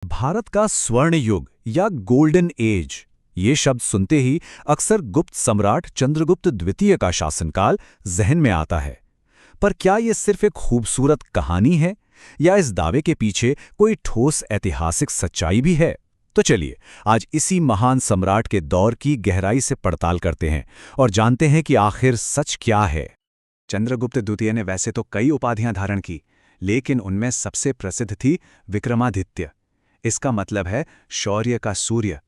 भारत का स्वर्ण युग या गोल्डन एज, ये शब्द सुनते ही अक्सर गुप्त सम्राट चंद्रगुप्त द्वितीय का शासनकाल जहन में आता है। पर क्या ये सिर्फ एक खूबसूरत कहानी है या इस दावे के पीछे कोई ठोस ऐतिहासिक सच्चाई भी है? तो चलिए आज इसी महान सम्राट के दौर की गहराई से पड़ताल करते हैं और जानते हैं कि आखिर सच क्या है। चंद्रगुप्त द्वितीय ने वैसे तो कई उपाधियां धारण की, लेकिन उनमें सबसे प्रसिद्ध थी विक्रमादित्य। इसका मतलब है शौर्य का सूर्य।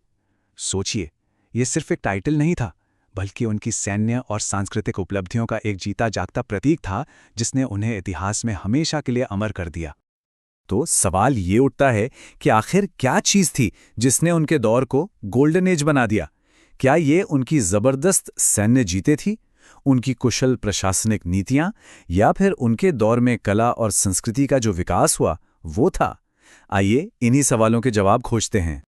सोचिए, ये सिर्फ एक टाइटल नहीं था, बल्कि उनकी सैन्य और सांस्कृतिक उपलब्धियों का एक जीता जागता प्रतीक था, जिसने उन्हें इतिहास में हमेशा के लिए अमर कर दिया। तो सवाल ये उठता है कि आखिर क्या चीज थी जिसने उनके दौर को गोल्डन एज बना दिया? क्या ये उनकी जबरदस्त सैन्य जीतें थी, उनकी कुशल प्रशासनिक नीतियां, या फिर उनके दौर में कला और संस्कृति का जो विकास हुआ वो था? आइए इन्हीं सवालों के जवाब खोजते हैं।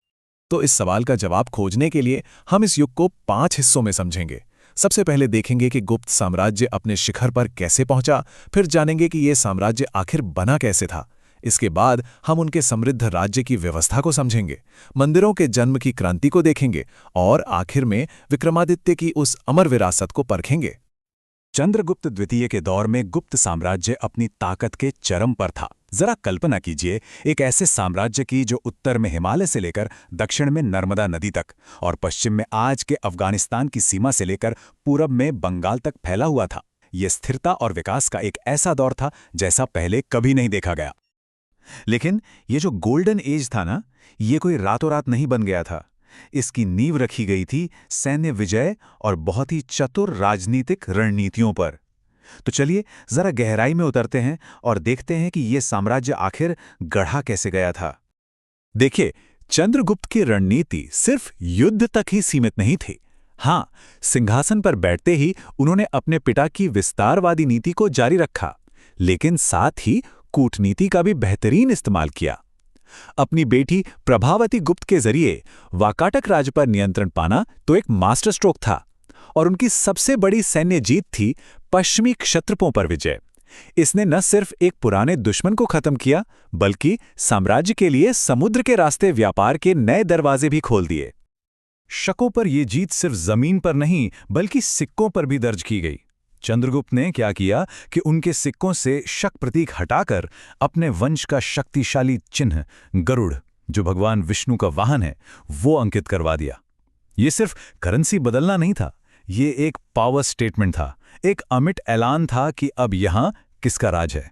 तो इस सवाल का जवाब खोजने के लिए हम इस युग को 5 हिस्सों में समझेंगे। सबसे पहले देखेंगे कि गुप्त साम्राज्य अपने शिखर पर कैसे पहुंचा, फिर जानेंगे कि यह साम्राज्य आखिर बना कैसे था। इसके बाद हम उनके समृद्ध राज्य की व्यवस्था को समझेंगे, मंदिरों के जन्म की क्रांति को देखेंगे और आखिर में विक्रमादित्य की उस अमर विरासत को परखेंगे। चंद्रगुप्त द्वितीय के दौर में गुप्त साम्राज्य अपनी ताकत के चरम पर था। जरा कल्पना कीजिए, एक ऐसे साम्राज्य की जो उत्तर में हिमालय से लेकर दक्षिण में नर्मदा नदी तक और पश्चिम में आज के अफगानिस्तान की सीमा से लेकर पूरब में बंगाल तक फैला हुआ था। यह स्थिरता और विकास का एक ऐसा दौर था जैसा पहले कभी नहीं देखा गया। लेकिन ये जो गोल्डन एज था ना, ये कोई रातों रात नहीं बन गया था। इसकी नींव रखी गई थी सैन्य विजय और बहुत ही चतुर राजनीतिक रणनीतियों पर। तो चलिए जरा गहराई में उतरते हैं और देखते हैं कि यह साम्राज्य आखिर गढ़ा कैसे गया था। देखिए, चंद्रगुप्त की रणनीति सिर्फ युद्ध तक ही सीमित नहीं थी। हाँ, सिंहासन पर बैठते ही उन्होंने अपने पिता की विस्तारवादी नीति को जारी रखा, लेकिन साथ ही कूटनीति का भी बेहतरीन इस्तेमाल किया। अपनी बेटी प्रभावती गुप्त के जरिए वाकाटक राज्य पर नियंत्रण पाना तो एक मास्टर स्ट्रोक था, और उनकी सबसे बड़ी सैन्य जीत थी पश्चिमी क्षत्रपों पर विजय। इसने न सिर्फ एक पुराने दुश्मन को खत्म किया, बल्कि साम्राज्य के लिए समुद्र के रास्ते व्यापार के नए दरवाजे भी खोल दिए। शकों पर यह जीत सिर्फ जमीन पर नहीं, बल्कि सिक्कों पर भी दर्ज की गई। चंद्रगुप्त ने क्या किया कि उनके सिक्कों से शक प्रतीक हटाकर अपने वंश का शक्तिशाली चिन्ह गरुड़, जो भगवान विष्णु का वाहन है, वो अंकित करवा दिया। ये सिर्फ करेंसी बदलना नहीं था, ये एक पावर स्टेटमेंट था, एक अमिट ऐलान था कि अब यहां किसका राज है।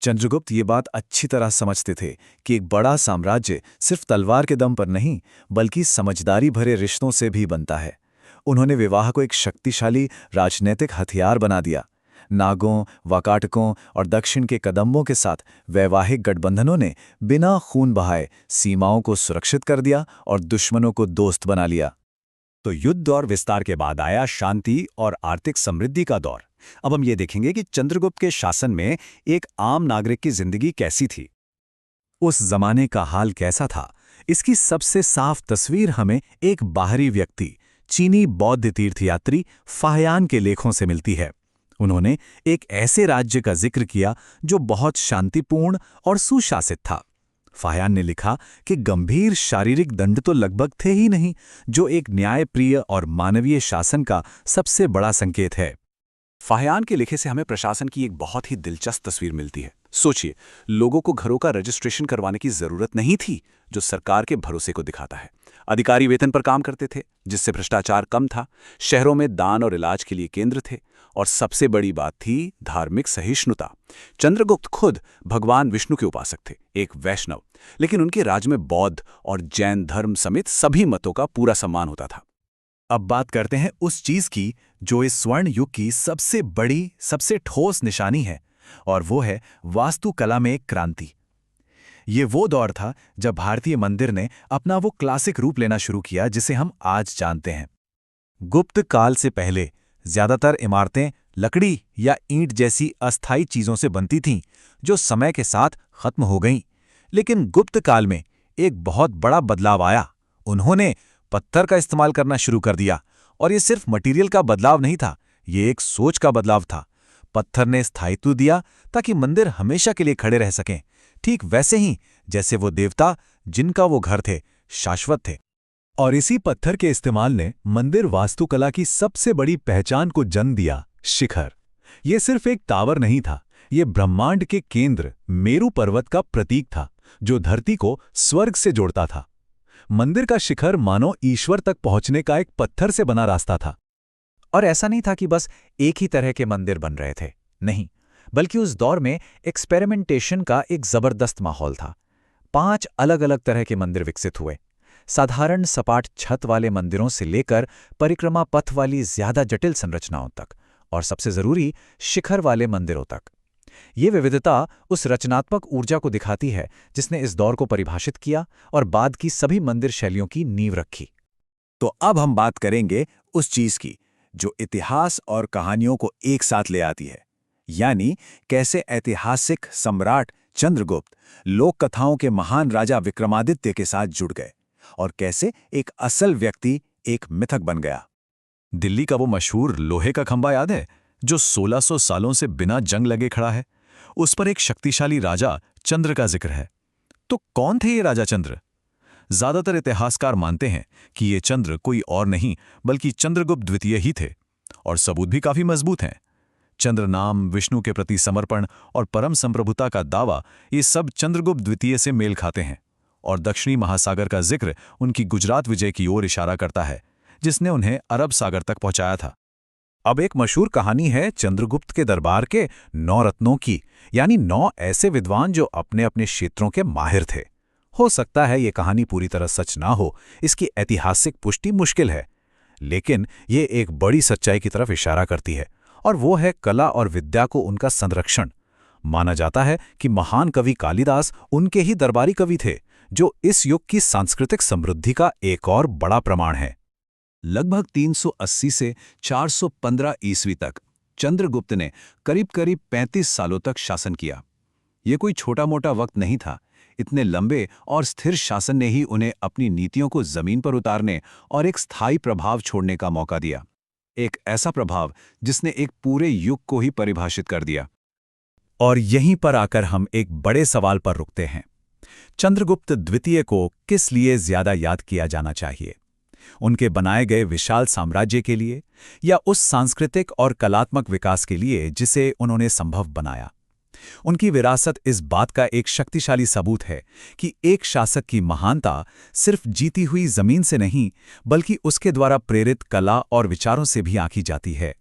चंद्रगुप्त ये बात अच्छी तरह समझते थे कि एक बड़ा साम्राज्य सिर्फ तलवार के दम पर नहीं, बल्कि समझदारी भरे रिश्तों से भी बनता है। उन्होंने विवाह को एक शक्तिशाली राजनीतिक हथियार बना दिया। नागों, वाकाटकों और दक्षिण के कदम्बों के साथ वैवाहिक गठबंधनों ने बिना खून बहाए सीमाओं को सुरक्षित कर दिया और दुश्मनों को दोस्त बना लिया। तो युद्ध और विस्तार के बाद आया शांति और आर्थिक समृद्धि का दौर। अब हम ये देखेंगे कि चंद्रगुप्त के शासन में एक आम नागरिक की जिंदगी कैसी थी, उस जमाने का हाल कैसा था। इसकी सबसे साफ तस्वीर हमें एक बाहरी व्यक्ति, चीनी बौद्ध तीर्थयात्री फाहियान के लेखों से मिलती है। उन्होंने एक ऐसे राज्य का जिक्र किया जो बहुत शांतिपूर्ण और सुशासित था। फाहियान ने लिखा कि गंभीर शारीरिक दंड तो लगभग थे ही नहीं, जो एक न्यायप्रिय और मानवीय शासन का सबसे बड़ा संकेत है। फाहियान के लिखे से हमें प्रशासन की एक बहुत ही दिलचस्प तस्वीर मिलती है। सोचिए, लोगों को घरों का रजिस्ट्रेशन करवाने की जरूरत नहीं थी, जो सरकार के भरोसे को दिखाता है। अधिकारी वेतन पर काम करते थे, जिससे भ्रष्टाचार कम था। शहरों में दान और इलाज के लिए केंद्र थे, और सबसे बड़ी बात थी धार्मिक सहिष्णुता। चंद्रगुप्त खुद भगवान विष्णु के उपासक थे, एक वैष्णव, लेकिन उनके राज में बौद्ध और जैन धर्म समेत सभी मतों का पूरा सम्मान होता था। अब बात करते हैं उस चीज की जो इस स्वर्ण युग की सबसे बड़ी, सबसे ठोस निशानी है, और वो है वास्तुकला में एक क्रांति। ये वो दौर था जब भारतीय मंदिर ने अपना वो क्लासिक रूप लेना शुरू किया जिसे हम आज जानते हैं। गुप्त काल से पहले ज्यादातर इमारतें लकड़ी या ईंट जैसी अस्थायी चीजों से बनती थीं, जो समय के साथ खत्म हो गईं। लेकिन गुप्त काल में एक बहुत बड़ा बदलाव आया। उन्होंने पत्थर का इस्तेमाल करना शुरू कर दिया, और ये सिर्फ मटेरियल का बदलाव नहीं था, ये एक सोच का बदलाव था। पत्थर ने स्थायित्व दिया ताकि मंदिर हमेशा के लिए खड़े रह सकें, ठीक वैसे ही जैसे वो देवता जिनका वो घर थे, शाश्वत थे। और इसी पत्थर के इस्तेमाल ने मंदिर वास्तुकला की सबसे बड़ी पहचान को जन्म दिया, शिखर। ये सिर्फ एक टावर नहीं था, ये ब्रह्मांड के केंद्र मेरु पर्वत का प्रतीक था, जो धरती को स्वर्ग से जोड़ता था। मंदिर का शिखर मानो ईश्वर तक पहुंचने का एक पत्थर से बना रास्ता था। और ऐसा नहीं था कि बस एक ही तरह के मंदिर बन रहे थे, नहीं, बल्कि उस दौर में एक्सपेरिमेंटेशन का एक जबरदस्त माहौल था। 5 अलग-अलग तरह के मंदिर विकसित हुए, साधारण सपाट छत वाले मंदिरों से लेकर परिक्रमा पथ वाली ज्यादा जटिल संरचनाओं तक, और सबसे जरूरी शिखर वाले मंदिरों तक। ये विविधता उस रचनात्मक ऊर्जा को दिखाती है जिसने इस दौर को परिभाषित किया और बाद की सभी मंदिर शैलियों की नींव रखी। तो अब हम बात करेंगे उस चीज की जो इतिहास और कहानियों को एक साथ ले आती है, यानी कैसे ऐतिहासिक सम्राट चंद्रगुप्त लोक कथाओं के महान राजा विक्रमादित्य के साथ जुड़ गए और कैसे एक असल व्यक्ति एक मिथक बन गया। दिल्ली का वो मशहूर लोहे का खंभा याद है, जो 1600 सालों से बिना जंग लगे खड़ा है? उस पर एक शक्तिशाली राजा चंद्र का जिक्र है। तो कौन थे ये राजा चंद्र? ज्यादातर इतिहासकार मानते हैं कि ये चंद्र कोई और नहीं बल्कि चंद्रगुप्त द्वितीय ही थे, और सबूत भी काफी मजबूत हैं। चंद्र नाम, विष्णु के प्रति समर्पण और परम संप्रभुता का दावा, ये सब चंद्रगुप्त द्वितीय से मेल खाते हैं। और दक्षिणी महासागर का जिक्र उनकी गुजरात विजय की ओर इशारा करता है, जिसने उन्हें अरब सागर तक पहुंचाया था। अब एक मशहूर कहानी है चंद्रगुप्त के दरबार के 9 रत्नों की, यानी 9 ऐसे विद्वान जो अपने अपने क्षेत्रों के माहिर थे। हो सकता है ये कहानी पूरी तरह सच ना हो, इसकी ऐतिहासिक पुष्टि मुश्किल है, लेकिन ये एक बड़ी सच्चाई की तरफ इशारा करती है, और वो है कला और विद्या को उनका संरक्षण। माना जाता है कि महान कवि कालिदास उनके ही दरबारी कवि थे, जो इस युग की सांस्कृतिक समृद्धि का एक और बड़ा प्रमाण है। लगभग 380 से 415 ईस्वी तक चंद्रगुप्त ने करीब 35 सालों तक शासन किया। ये कोई छोटा मोटा वक्त नहीं था। इतने लंबे और स्थिर शासन ने ही उन्हें अपनी नीतियों को जमीन पर उतारने और एक स्थायी प्रभाव छोड़ने का मौका दिया। एक ऐसा प्रभाव जिसने एक पूरे युग को ही परिभाषित कर दिया। और यहीं पर आकर हम एक बड़े सवाल पर रुकते हैं। चंद्रगुप्त द्वितीय को किस लिए ज्यादा याद किया जाना चाहिए? उनके बनाए गए विशाल साम्राज्य के लिए, या उस सांस्कृतिक और कलात्मक विकास के लिए जिसे उन्होंने संभव बनाया? उनकी विरासत इस बात का एक शक्तिशाली सबूत है कि एक शासक की महानता सिर्फ जीती हुई जमीन से नहीं, बल्कि उसके द्वारा प्रेरित कला और विचारों से भी आंकी जाती है।